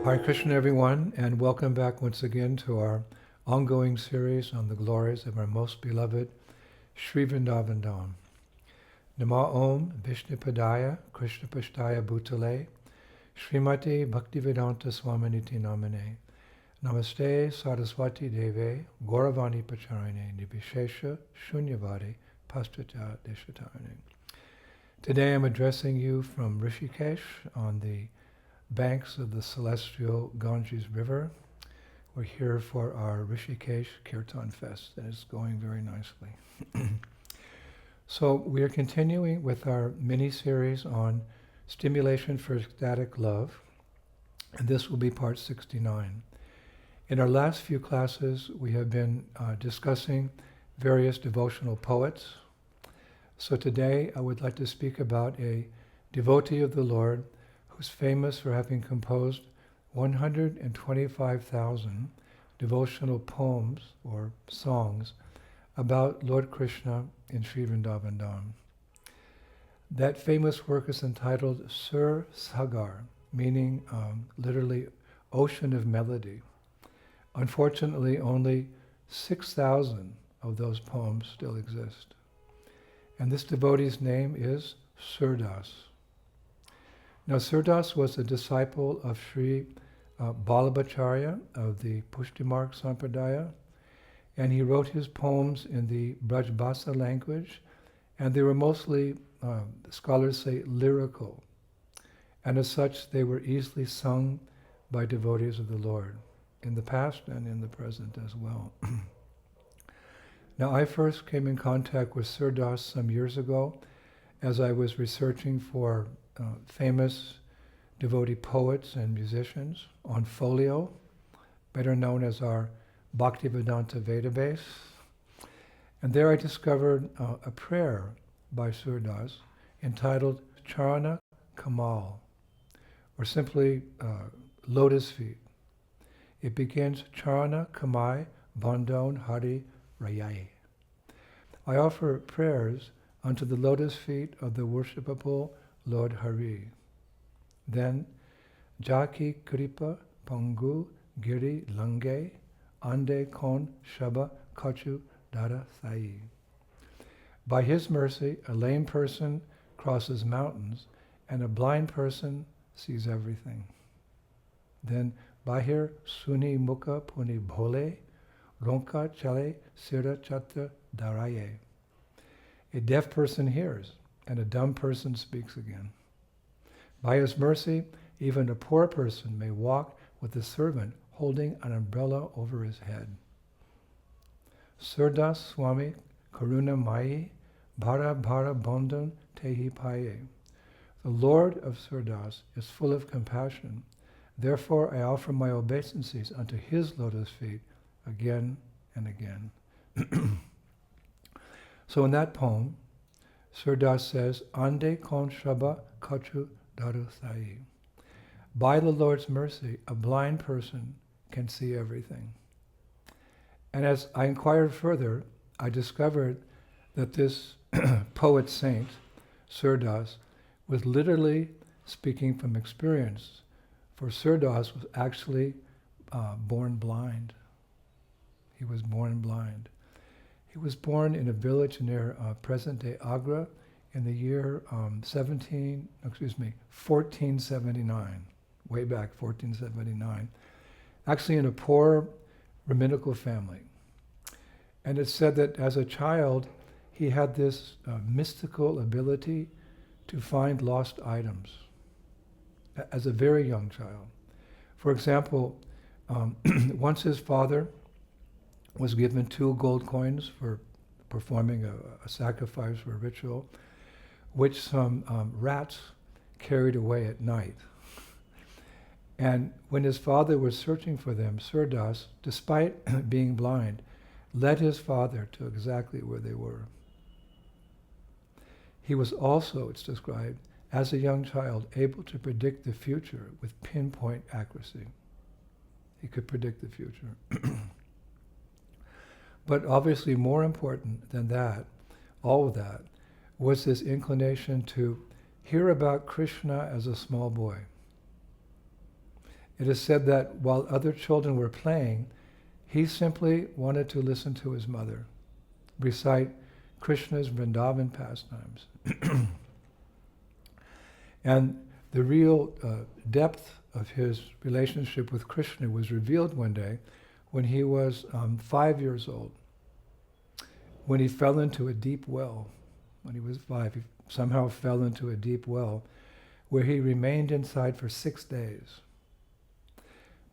Hare Krishna, everyone, and welcome back once again to our ongoing series on the glories of our most beloved Sri Vrindavan Dham. Nama Om Vishnupadaya Krishna Pashtaya Bhutale Srimati Bhaktivedanta Swaminiti Namane Namaste Saraswati Deve Gauravani Pacharine Nibhishesha Shunyavadi Pastrata Deshatarine. Today I'm addressing you from Rishikesh on the banks of the celestial Ganges River. We're here for our Rishikesh Kirtan Fest, and it's going very nicely. So we are continuing with our mini-series on Stimulation for Ecstatic Love, and this will be part 69. In our last few classes, we have been discussing various devotional poets. So today I would like to speak about a devotee of the Lord who's famous for having composed 125,000 devotional poems or songs about Lord Krishna in Sri Vrindavan Dham. That famous work is entitled Sur Sagar, meaning literally ocean of melody. Unfortunately, only 6,000 of those poems still exist. And this devotee's name is Surdas. Now, Surdas was a disciple of Sri Ballabhacharya of the Pushtimarg Sampradaya, and he wrote his poems in the Brajbhasa language, and they were mostly, scholars say, lyrical. And as such, they were easily sung by devotees of the Lord, in the past and in the present as well. Now, I first came in contact with Surdas some years ago as I was researching for famous devotee poets and musicians on Folio, better known as our Bhaktivedanta Vedabase. And there I discovered a prayer by Surdas entitled Charana Kamal, or simply lotus feet. It begins Charana Kamai Bandon Hari Rayai. I offer prayers unto the lotus feet of the worshipable Lord Hari. Then, Jaki Kripa Pangu Giri Lange Ande Kon Shaba Kachu Dara Sai. By his mercy, a lame person crosses mountains, and a blind person sees everything. Then, Bahir Suni Mukha Puni Bhole Ronka Chale Sira Chatra Daraye. A deaf person hears, and a dumb person speaks again. By his mercy, even a poor person may walk with a servant holding an umbrella over his head. Surdas Swami Karuna Mai Bhara Bhara Bandhan Tehi Paye. The Lord of Surdas is full of compassion. Therefore I offer my obeisances unto his lotus feet again and again. So in that poem, Surdas says, Ande kon shaba kachu daru sai. By the Lord's mercy, a blind person can see everything. And as I inquired further, I discovered that this poet saint, Surdas, was literally speaking from experience. For Surdas was actually born blind. He was born blind. He was born in a village near present-day Agra in the year 1479, way back 1479, actually in a poor rabbinical family. And it's said that as a child, he had this mystical ability to find lost items as a very young child. For example, once his father was given 2 gold coins for performing a sacrifice or a ritual, which some rats carried away at night. And when his father was searching for them, Surdas, despite being blind, led his father to exactly where they were. He was also, it's described, as a young child, able to predict the future with pinpoint accuracy. He could predict the future. But obviously more important than that, all of that, was this inclination to hear about Krishna as a small boy. It is said that while other children were playing, he simply wanted to listen to his mother recite Krishna's Vrindavan pastimes. And the real depth of his relationship with Krishna was revealed one day when he was 5 years old, when he fell into a deep well. When he was 5, he somehow fell into a deep well where he remained inside for 6 days.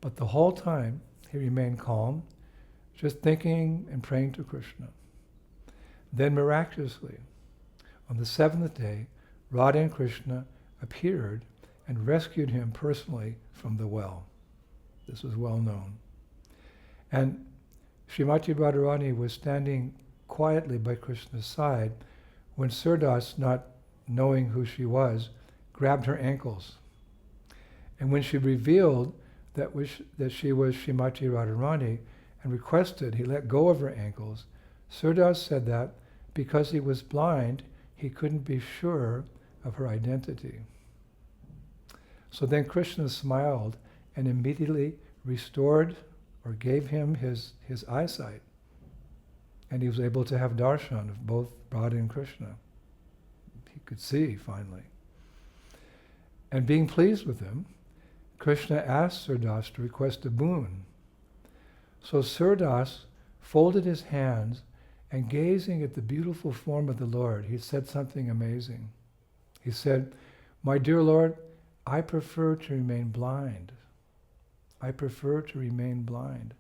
But the whole time he remained calm, just thinking and praying to Krishna. Then miraculously, on the 7th day, Radha and Krishna appeared and rescued him personally from the well. This was well known. And Srimati Radharani was standing quietly by Krishna's side when Surdas, not knowing who she was, grabbed her ankles. And when she revealed that she was Srimati Radharani and requested he let go of her ankles, Surdas said that because he was blind, he couldn't be sure of her identity. So then Krishna smiled and immediately restored or gave him his eyesight. And he was able to have darshan of both Radha and Krishna. He could see finally. And being pleased with him, Krishna asked Surdas to request a boon. So Surdas folded his hands and gazing at the beautiful form of the Lord, he said something amazing. He said, "My dear Lord, I prefer to remain blind. I prefer to remain blind,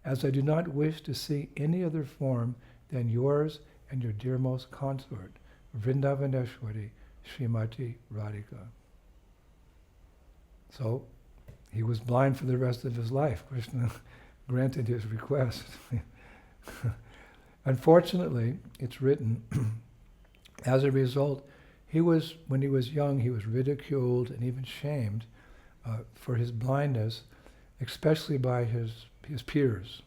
as I do not wish to see any other form than yours and your dearmost consort, Vrindavaneshwari, Srimati Radhika." So, he was blind for the rest of his life. Krishna granted his request. Unfortunately, it's written, as a result, when he was young, he was ridiculed and even shamed for his blindness, especially by his peers.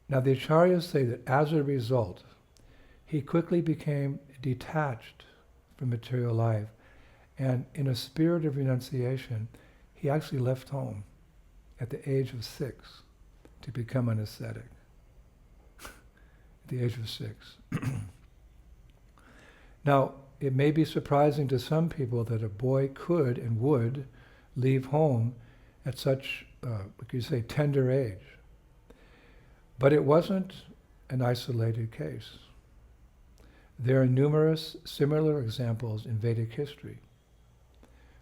Now the acharyas say that as a result, he quickly became detached from material life, and in a spirit of renunciation, he actually left home at the age of 6 to become an ascetic. At the age of 6. Now, it may be surprising to some people that a boy could and would leave home at such, what could you say, tender age. But it wasn't an isolated case. There are numerous similar examples in Vedic history.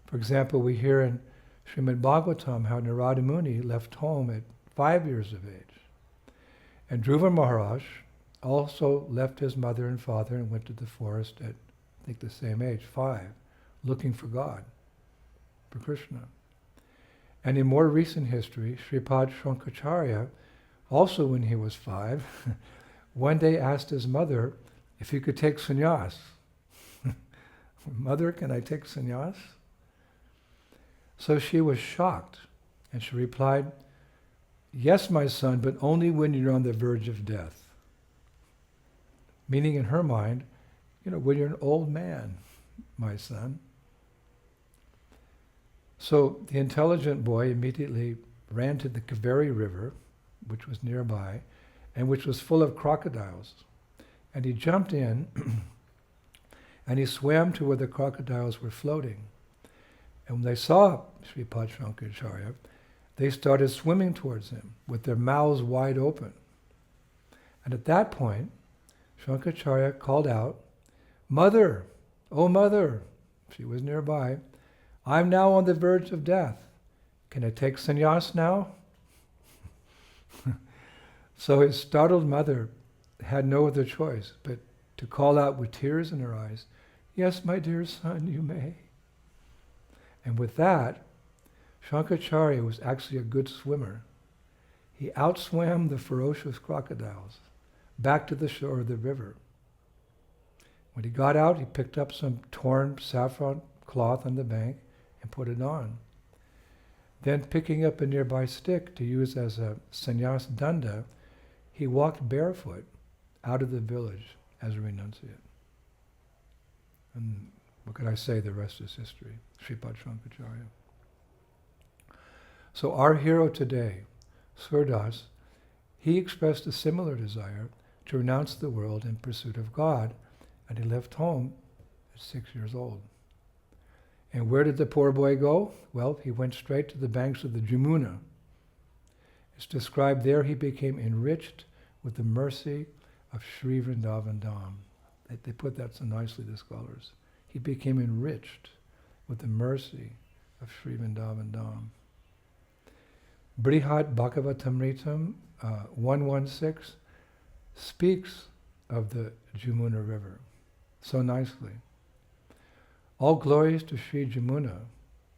For example, we hear in Srimad Bhagavatam how Narada Muni left home at 5 years of age. And Dhruva Maharaj also left his mother and father and went to the forest at, I think, the same age, 5, looking for God, for Krishna. And in more recent history, Sripad Shankaracharya, also when he was 5, one day asked his mother if he could take sannyas. "Mother, can I take sannyas?" So she was shocked, and she replied, "Yes, my son, but only when you're on the verge of death." Meaning in her mind, when you're an old man, my son. So the intelligent boy immediately ran to the Kaveri River, which was nearby, and which was full of crocodiles. And he jumped in, and he swam to where the crocodiles were floating. And when they saw Sripad Shankaracharya, they started swimming towards him with their mouths wide open. And at that point, Shankaracharya called out, "Mother, oh mother," she was nearby, "I'm now on the verge of death. Can I take sannyas now?" So his startled mother had no other choice but to call out with tears in her eyes, "Yes, my dear son, you may." And with that, Shankaracharya was actually a good swimmer. He outswam the ferocious crocodiles back to the shore of the river. When he got out, he picked up some torn saffron cloth on the bank and put it on. Then, picking up a nearby stick to use as a sannyas danda, he walked barefoot out of the village as a renunciate. And what could I say? The rest is history. Sripad Shankaracharya. So our hero today, Surdas, he expressed a similar desire to renounce the world in pursuit of God, and he left home at 6 years old. And where did the poor boy go? Well, he went straight to the banks of the Jamuna. It's described there he became enriched with the mercy of Sri Vrindavan Dham. They put that so nicely, the scholars. He became enriched with the mercy of Sri Vrindavan Dham. Brihat Bhagavatamritam 116 speaks of the Jamuna River so nicely. All glories to Sri Jamuna,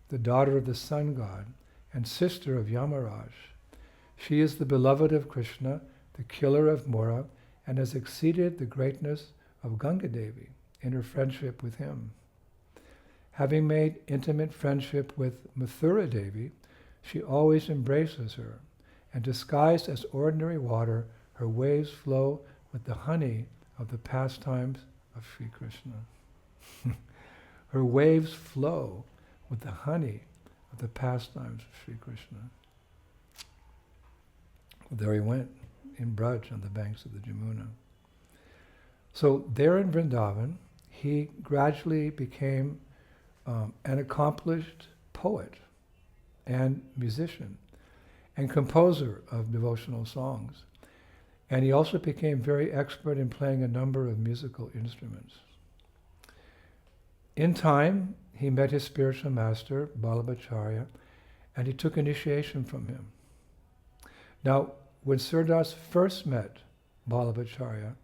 the daughter of the sun god and sister of Yamaraj. She is the beloved of Krishna, the killer of Mora, and has exceeded the greatness of Ganga Devi in her friendship with him. Having made intimate friendship with Mathura Devi, she always embraces her, and disguised as ordinary water, her waves flow with the honey of the pastimes of Sri Krishna. Her waves flow with the honey of the pastimes of Sri Krishna. Well, there he went, in Braj, on the banks of the Jamuna. So there in Vrindavan, he gradually became an accomplished poet and musician and composer of devotional songs. And he also became very expert in playing a number of musical instruments. In time, he met his spiritual master, Balabhacharya, and he took initiation from him. Now, when Surdas first met Balabhacharya,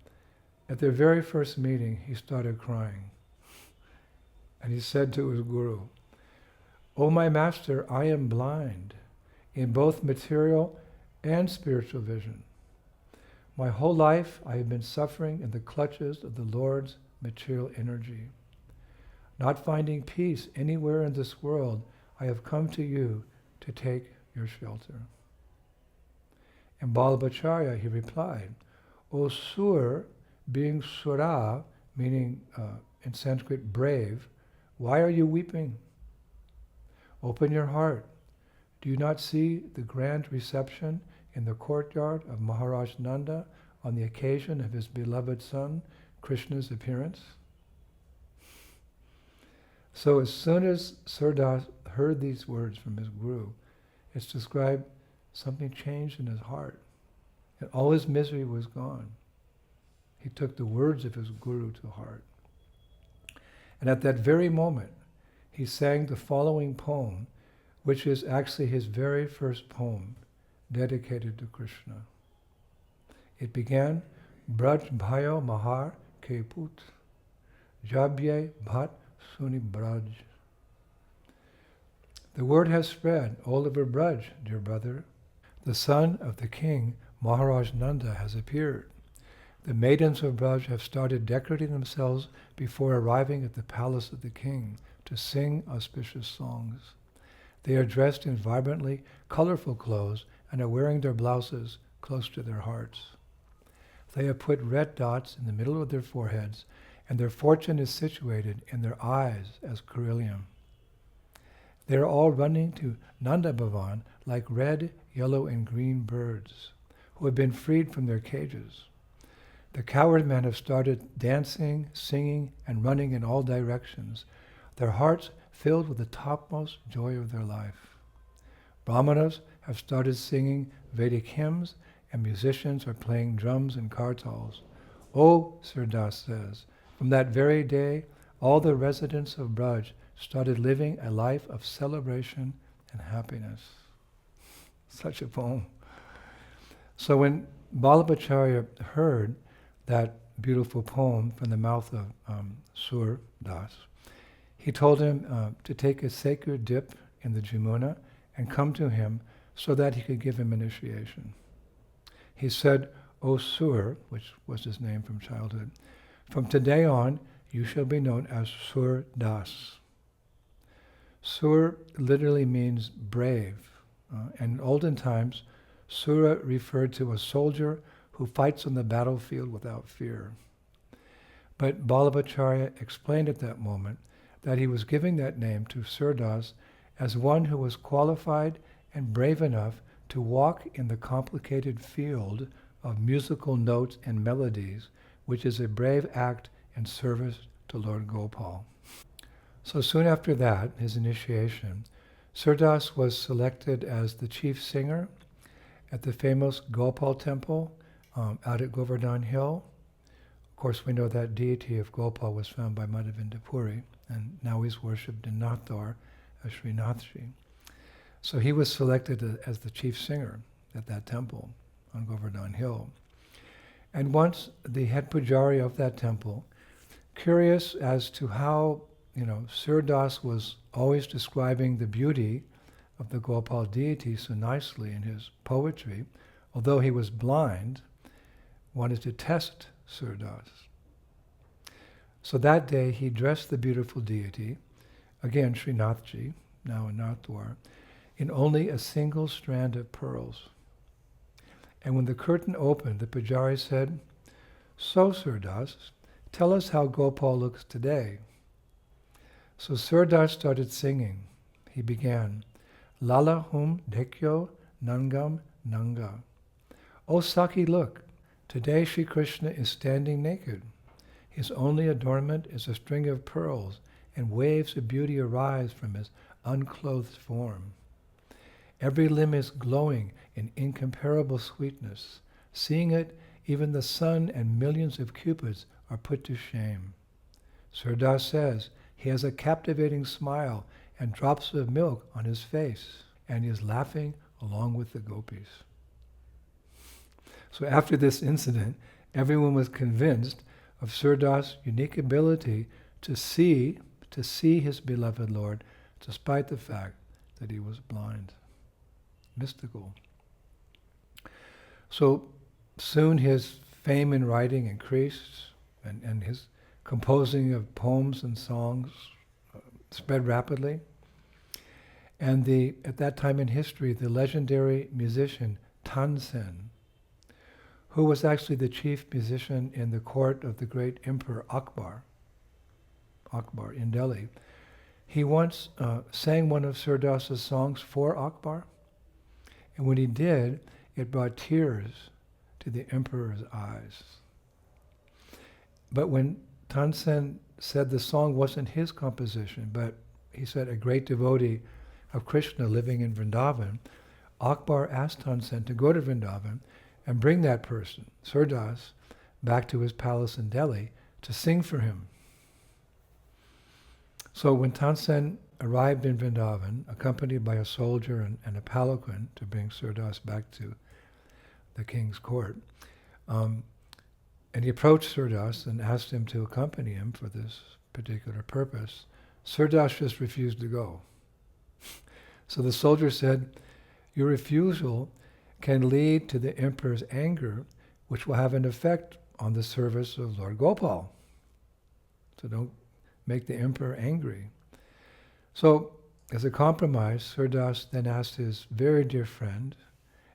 at their very first meeting, he started crying. And he said to his guru, "O my master, I am blind in both material and spiritual vision. My whole life I have been suffering in the clutches of the Lord's material energy. Not finding peace anywhere in this world, I have come to you to take your shelter." And Balabhacharya, he replied, "O Sur, being Sura, meaning in Sanskrit brave, why are you weeping? Open your heart. Do you not see the grand reception in the courtyard of Maharaj Nanda on the occasion of his beloved son, Krishna's appearance?" So as soon as Surdas heard these words from his guru, it's described something changed in his heart. And all his misery was gone. He took the words of his guru to heart. And at that very moment, he sang the following poem, which is actually his very first poem dedicated to Krishna. It began, "Braj bhayo mahar ke put, jabye bhat suni braj." The word has spread all over Braj, dear brother. The son of the king, Maharaj Nanda, has appeared. The maidens of Braj have started decorating themselves before arriving at the palace of the king to sing auspicious songs. They are dressed in vibrantly colorful clothes and are wearing their blouses close to their hearts. They have put red dots in the middle of their foreheads, and their fortune is situated in their eyes as carilium. They are all running to Nanda Bhavan like red, yellow, and green birds who have been freed from their cages. The coward men have started dancing, singing, and running in all directions, their hearts filled with the topmost joy of their life. Brahmanas have started singing Vedic hymns, and musicians are playing drums and kartals. Oh, Surdas says, from that very day, all the residents of Braj started living a life of celebration and happiness. Such a poem. So when Balabhacharya heard that beautiful poem from the mouth of Surdas, he told him to take a sacred dip in the Jamuna and come to him so that he could give him initiation. He said, "O Sur," which was his name from childhood, "from today on you shall be known as Surdas." Sur literally means brave. And in olden times, Sura referred to a soldier who fights on the battlefield without fear. But Balabhacharya explained at that moment that he was giving that name to Surdas as one who was qualified and brave enough to walk in the complicated field of musical notes and melodies, which is a brave act in service to Lord Gopal. So soon after that, his initiation, Surdas was selected as the chief singer at the famous Gopal temple out at Govardhan Hill. Of course, we know that deity of Gopal was found by Madhavinda Puri, and now he's worshipped in Nathdwar as Srinathji. So he was selected as the chief singer at that temple on Govardhan Hill. And once the head pujari of that temple, curious as to how, Surdas was always describing the beauty of the Gopal deity so nicely in his poetry, although he was blind, wanted to test Surdas. So that day he dressed the beautiful deity, again Srinathji, now in Nathdwar, in only a single strand of pearls. And when the curtain opened, the pujari said, "So Surdas, tell us how Gopal looks today." So Surdas started singing. He began, "Lala hum dekyo nangam nanga." "O Saki, look, today Sri Krishna is standing naked. His only adornment is a string of pearls, and waves of beauty arise from his unclothed form. Every limb is glowing in incomparable sweetness. Seeing it, even the sun and millions of cupids are put to shame." Surdas says, he has a captivating smile and drops of milk on his face, and he is laughing along with the gopis. So after this incident, everyone was convinced of Surdas' unique ability to see his beloved Lord, despite the fact that he was blind. Mystical. So soon his fame in writing increased, and his composing of poems and songs spread rapidly. And at that time in history, the legendary musician Tansen, who was actually the chief musician in the court of the great Emperor Akbar in Delhi, he once sang one of Surdas' songs for Akbar, and when he did, it brought tears to the emperor's eyes. But when Tansen said the song wasn't his composition, but he said a great devotee of Krishna living in Vrindavan, Akbar asked Tansen to go to Vrindavan and bring that person, Surdas, back to his palace in Delhi to sing for him. So when Tansen arrived in Vrindavan, accompanied by a soldier and a palanquin to bring Surdas back to the king's court, and he approached Surdas and asked him to accompany him for this particular purpose, Surdas just refused to go. So the soldier said, "Your refusal can lead to the emperor's anger, which will have an effect on the service of Lord Gopal. So don't make the emperor angry." So, as a compromise, Surdas then asked his very dear friend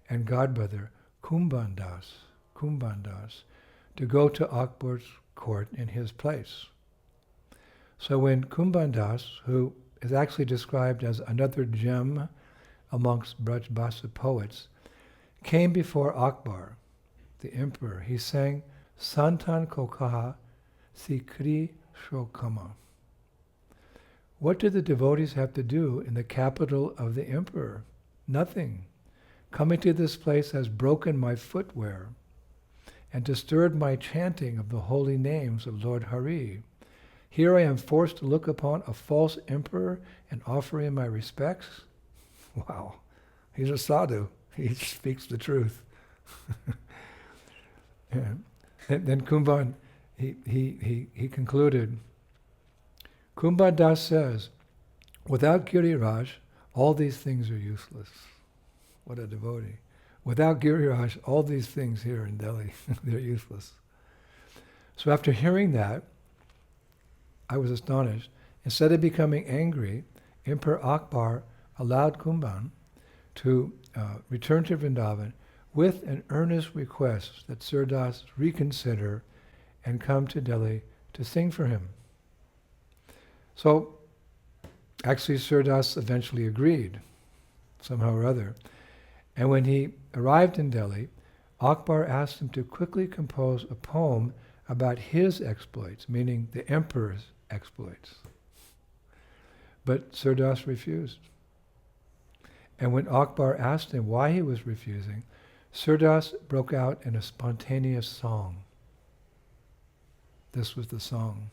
and godbrother, Kumbhandas, to go to Akbar's court in his place. So when Kumbhandas, who is actually described as another gem amongst Brajbasa poets, came before Akbar, the emperor, he sang, "Santan Kokaha Sikri Shokama." What do the devotees have to do in the capital of the emperor? Nothing. Coming to this place has broken my footwear and disturbed my chanting of the holy names of Lord Hari. Here I am forced to look upon a false emperor and offer him my respects? Wow, he's a sadhu. He speaks the truth. And then Kumbhan, he concluded, Kumbhandas says, "Without Giriraj, all these things are useless." What a devotee. Without Giriraj, all these things here in Delhi, they're useless. So after hearing that, I was astonished. Instead of becoming angry, Emperor Akbar allowed Kumbhan to return to Vrindavan with an earnest request that Surdas reconsider and come to Delhi to sing for him. So, actually Surdas eventually agreed. somehow or other. And when he arrived in Delhi, Akbar asked him to quickly compose a poem about his exploits, meaning the emperor's exploits. But Surdas refused. And when Akbar asked him why he was refusing, Surdas broke out in a spontaneous song. This was the song.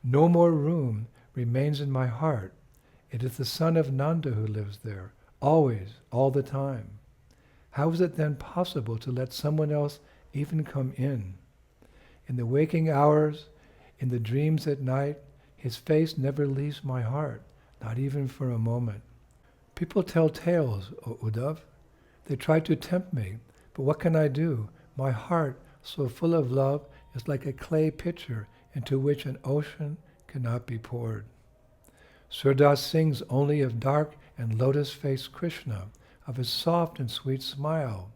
No more room remains in my heart. It is the son of Nanda who lives there, always, all the time. How is it then possible to let someone else even come in? In the waking hours, in the dreams at night, his face never leaves my heart, not even for a moment. People tell tales, O Uddhav. They try to tempt me, but what can I do? My heart, so full of love, is like a clay pitcher into which an ocean cannot be poured. Surdas sings only of dark and lotus-faced Krishna, of his soft and sweet smile.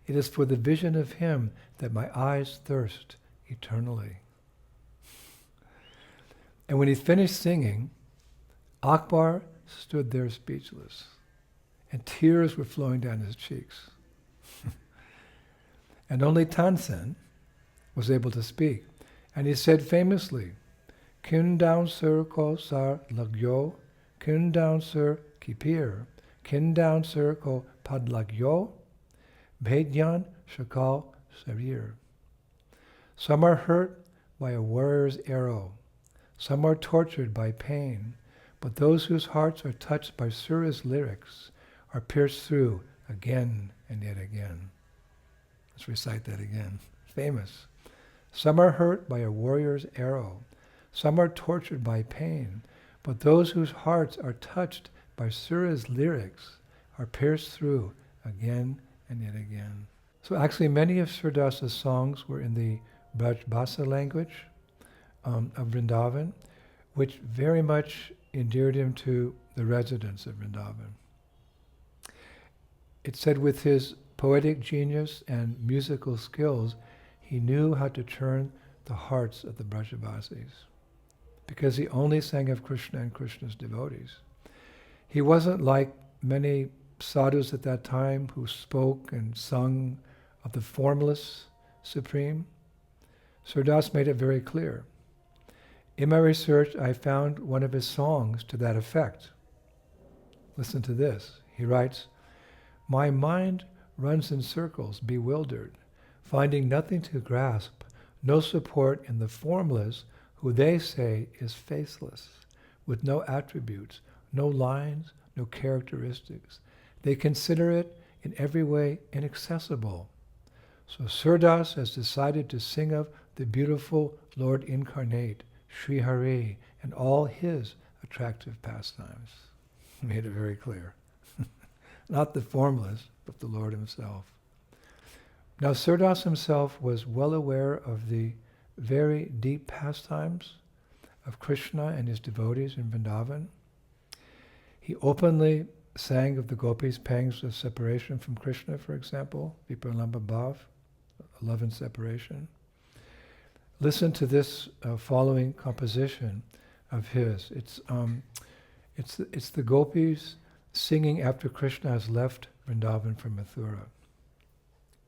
It is for the vision of him that my eyes thirst eternally. And when he finished singing, Akbar stood there speechless, and tears were flowing down his cheeks. And only Tansen was able to speak. And he said famously, Kin down sir ko sar lagyo, kin down sir kipir, kin down sir ko pad lagyo, bhedyan shakal sarir. Some are hurt by a warrior's arrow, some are tortured by pain, but those whose hearts are touched by Sura's lyrics are pierced through again and yet again. Let's recite that again. Famous. Some are hurt by a warrior's arrow, some are tortured by pain, but those whose hearts are touched by Sura's lyrics are pierced through again and yet again. So actually many of Surdasa's songs were in the Brajbhasa language of Vrindavan, which very much endeared him to the residents of Vrindavan. It said with his poetic genius and musical skills, he knew how to turn the hearts of the Brajavasis, because he only sang of Krishna and Krishna's devotees. He wasn't like many sadhus at that time who spoke and sung of the formless Supreme. Surdas made it very clear. In my research, I found one of his songs to that effect. Listen to this. He writes, my mind runs in circles, bewildered, finding nothing to grasp, no support in the formless, who they say is faceless, with no attributes, no lines, no characteristics. They consider it in every way inaccessible. So Surdas has decided to sing of the beautiful Lord incarnate, Sri Hari, and all his attractive pastimes. He made it very clear. Not the formless, but the Lord himself. Now Surdas himself was well aware of the very deep pastimes of Krishna and his devotees in Vrindavan. He openly sang of the gopis' pangs of separation from Krishna, for example, Vipralambha Bhav, love and separation. Listen to this following composition of his. It's the gopis singing after Krishna has left Vrindavan for Mathura.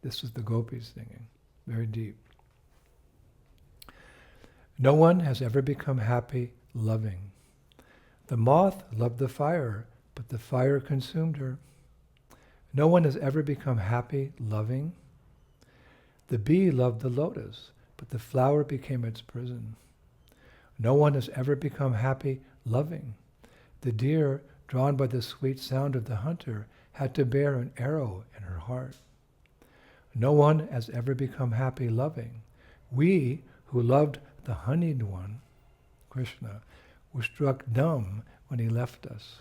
This is the gopis singing, very deep. No one has ever become happy loving. The moth loved the fire, but the fire consumed her. No one has ever become happy loving. The bee loved the lotus, but the flower became its prison. No one has ever become happy loving. The deer, drawn by the sweet sound of the hunter, had to bear an arrow in her heart. No one has ever become happy loving. We, who loved the honeyed one, Krishna, were struck dumb when he left us.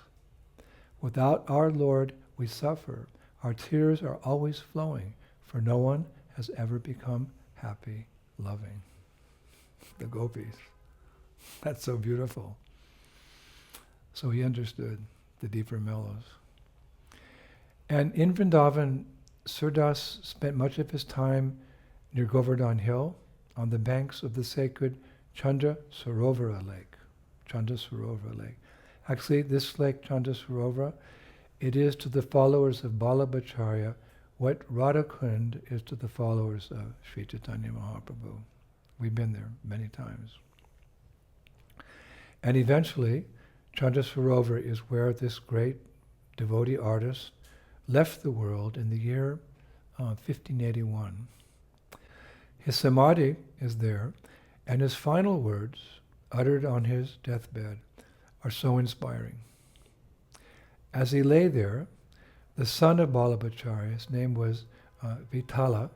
Without our Lord, we suffer. Our tears are always flowing, for no one has ever become happy loving. The gopis. That's so beautiful. So he understood the deeper mellows. And in Vrindavan, Surdas spent much of his time near Govardhan Hill, on the banks of the sacred Chandra Sarovara lake. Chandra Sarovara lake. Actually, this lake, Chandra Sarovara, it is to the followers of Vallabhacharya what Radhakund is to the followers of Sri Chaitanya Mahaprabhu. We've been there many times. And eventually, Chandrasarovar is where this great devotee artist left the world in the year 1581. His samadhi is there, and his final words, uttered on his deathbed, are so inspiring. As he lay there, the son of Vallabhacharya, his name was Vitala,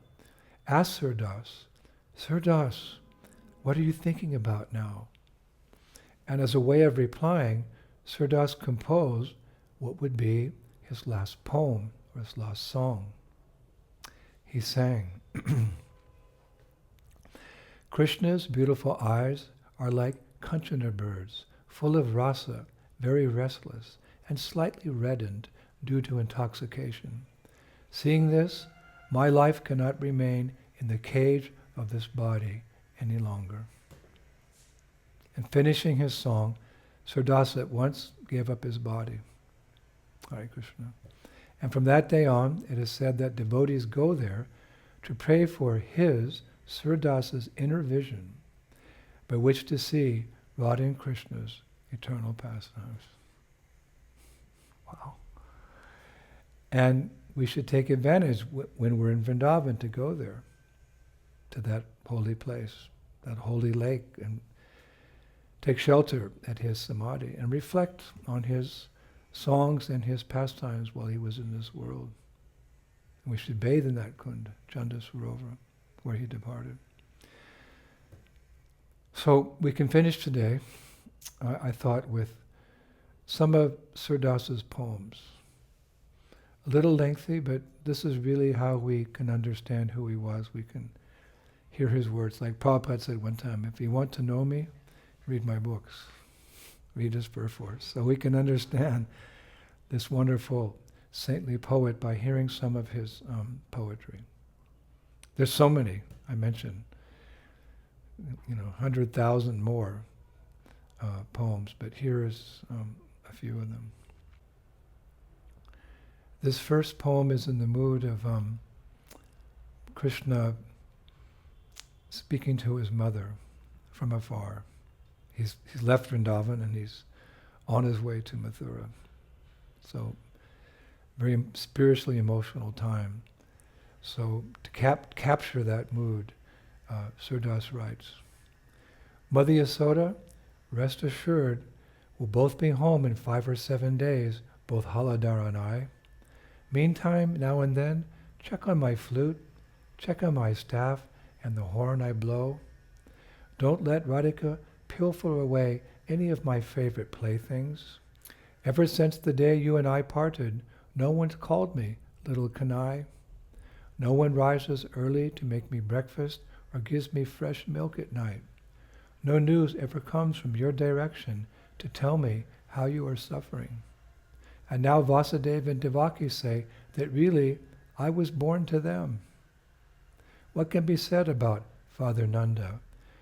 asked Sir Das, what are you thinking about now? And as a way of replying, Sir Das composed what would be his last poem or his last song. He sang, Krishna's beautiful eyes are like Kanchana birds, full of rasa, very restless, and slightly reddened due to intoxication. Seeing this, my life cannot remain in the cage of this body any longer. And finishing his song, Sir Das at once gave up his body. Hare Krishna. And from that day on, it is said that devotees go there to pray for his, Sir Das's, inner vision, by which to see Radha and Krishna's eternal pastimes. Wow. And we should take advantage when we're in Vrindavan to go there, to that holy place, that holy lake, and take shelter at his samadhi and reflect on his songs and his pastimes while he was in this world. And we should bathe in that kund, Chandrasarovar, where he departed. So we can finish today, I thought, with some of Sir Das's poems. A little lengthy, but this is really how we can understand who he was. We can hear his words. Like Prabhupada said one time, if you want to know me, read my books. Read his purforce. So we can understand this wonderful saintly poet by hearing some of his poetry. There's so many, I mentioned, 100,000 more poems, but here is a few of them. This first poem is in the mood of Krishna speaking to his mother from afar. He's left Vrindavan and he's on his way to Mathura. So, very spiritually emotional time. So, to capture that mood, Sir Das writes, Mother Yasoda, rest assured, we'll both be home in 5 or 7 days, both Haladhara and I. Meantime, now and then, check on my flute, check on my staff and the horn I blow. Don't let Radhika pilfer away any of my favorite playthings. Ever since the day you and I parted, no one's called me little Kanai. No one rises early to make me breakfast or gives me fresh milk at night. No news ever comes from your direction to tell me how you are suffering. And now Vasudeva and Devaki say that really I was born to them. What can be said about Father Nanda?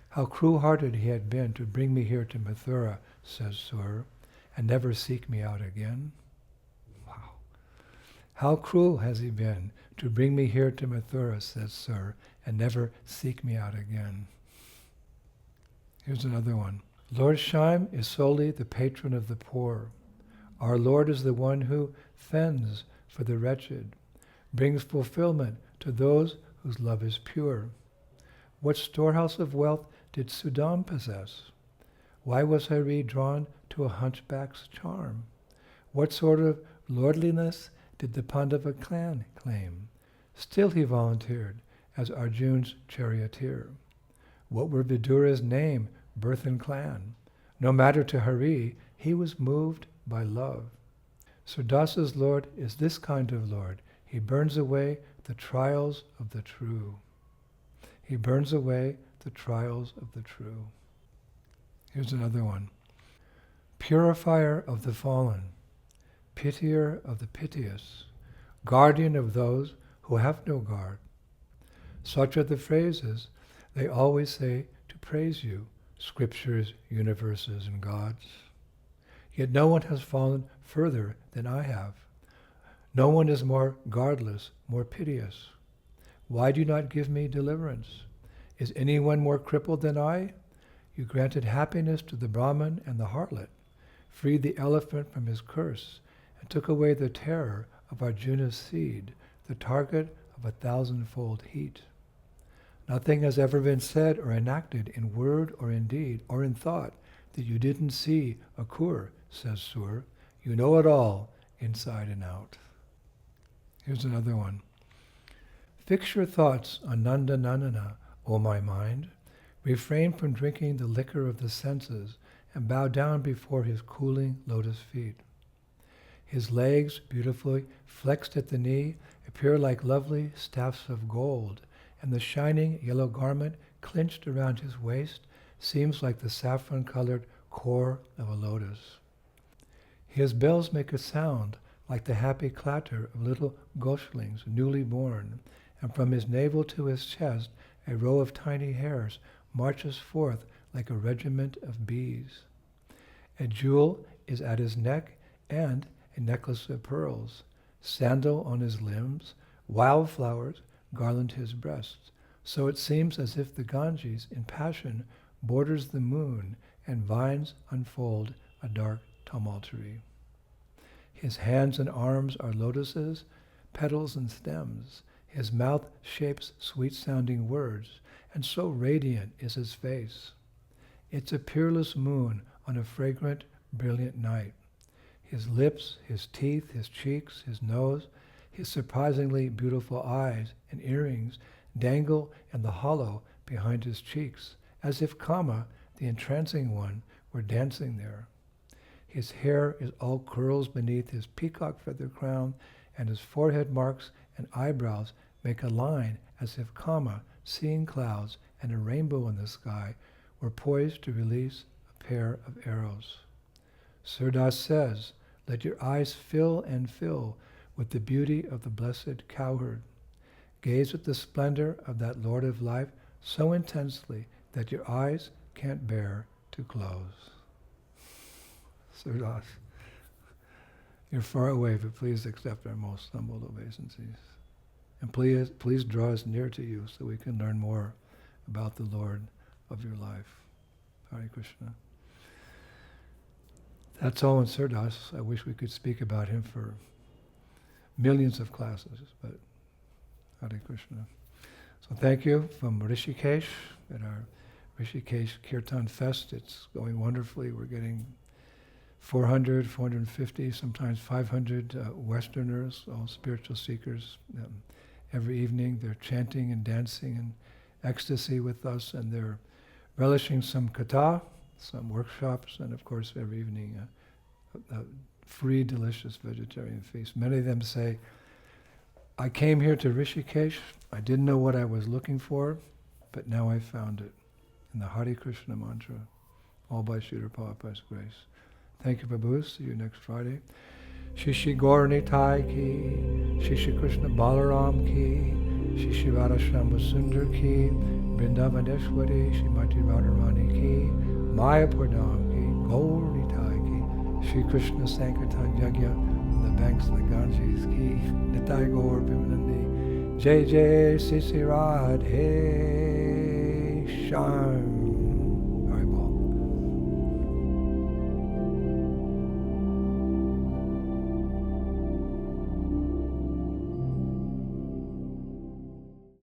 How cruel-hearted he had been to bring me here to Mathura, says Sur, and never seek me out again. Wow. How cruel has he been to bring me here to Mathura, says Sur, and never seek me out again. Here's another one. Lord Shyam is solely the patron of the poor. Our Lord is the one who fends for the wretched, brings fulfillment to those whose love is pure. What storehouse of wealth did Sudam possess? Why was Hari drawn to a hunchback's charm? What sort of lordliness did the Pandava clan claim? Still he volunteered as Arjun's charioteer. What were Vidura's name, birth and clan? No matter to Hari, he was moved by love. Sir Dasa's Lord is this kind of Lord. He burns away the trials of the true. He burns away the trials of the true. Here's another one. Purifier of the fallen, pitier of the piteous, guardian of those who have no guard. Such are the phrases they always say to praise you, scriptures, universes, and gods. Yet no one has fallen further than I have. No one is more guardless, more piteous. Why do you not give me deliverance? Is anyone more crippled than I? You granted happiness to the Brahmin and the harlot, freed the elephant from his curse, and took away the terror of Arjuna's seed, the target of 1,000-fold heat. Nothing has ever been said or enacted in word or in deed or in thought that you didn't see occur, says Sur. You know it all, inside and out. Here's another one. Fix your thoughts on Nanda Nanana, O my mind. Refrain from drinking the liquor of the senses and bow down before his cooling lotus feet. His legs, beautifully flexed at the knee, appear like lovely staffs of gold, and the shining yellow garment clinched around his waist seems like the saffron-colored core of a lotus. His bells make a sound like the happy clatter of little goshlings newly born, and from his navel to his chest a row of tiny hairs marches forth like a regiment of bees. A jewel is at his neck and a necklace of pearls. Sandal on his limbs, wildflowers garland his breasts. So it seems as if the Ganges in passion borders the moon and vines unfold a dark tumultuary. His hands and arms are lotuses, petals and stems. His mouth shapes sweet-sounding words, and so radiant is his face. It's a peerless moon on a fragrant, brilliant night. His lips, his teeth, his cheeks, his nose, his surprisingly beautiful eyes and earrings dangle in the hollow behind his cheeks, as if Kama, the entrancing one, were dancing there. His hair is all curls beneath his peacock feather crown, and his forehead marks and eyebrows make a line as if Kama, seeing clouds and a rainbow in the sky, were poised to release a pair of arrows. Surdas says, let your eyes fill and fill with the beauty of the blessed cowherd. Gaze at the splendor of that Lord of life so intensely that your eyes can't bear to close. Surdas, you're far away, but please accept our most humble obeisances. And please draw us near to you so we can learn more about the Lord of your life. Hare Krishna. That's all in Surdas. I wish we could speak about him for millions of classes, but Hare Krishna. So thank you from Rishikesh at our Rishikesh Kirtan Fest. It's going wonderfully. We're getting 400, 450, sometimes 500 Westerners, all spiritual seekers. Every evening they're chanting and dancing in ecstasy with us, and they're relishing some katha, some workshops, and of course every evening a free, delicious vegetarian feast. Many of them say, I came here to Rishikesh, I didn't know what I was looking for, but now I found it in the Hare Krishna mantra, all by Srila Prabhupada's grace. Thank you, Prabhu. See you next Friday. Shri Shri Gaur Nitai ki, Shri Shri Krishna Balaram ki, Shri Shri Radharashama Sundar ki, Vrindavaneshwari, Shrimati Radharani ki, Mayapur Dham ki, Gaur Nitai ki, Shri Krishna Sankirtan Yagya on the banks of the Ganges ki, Nitai Gaur Vimanandi, Jai Jai Sri Sri Radhe Shyam.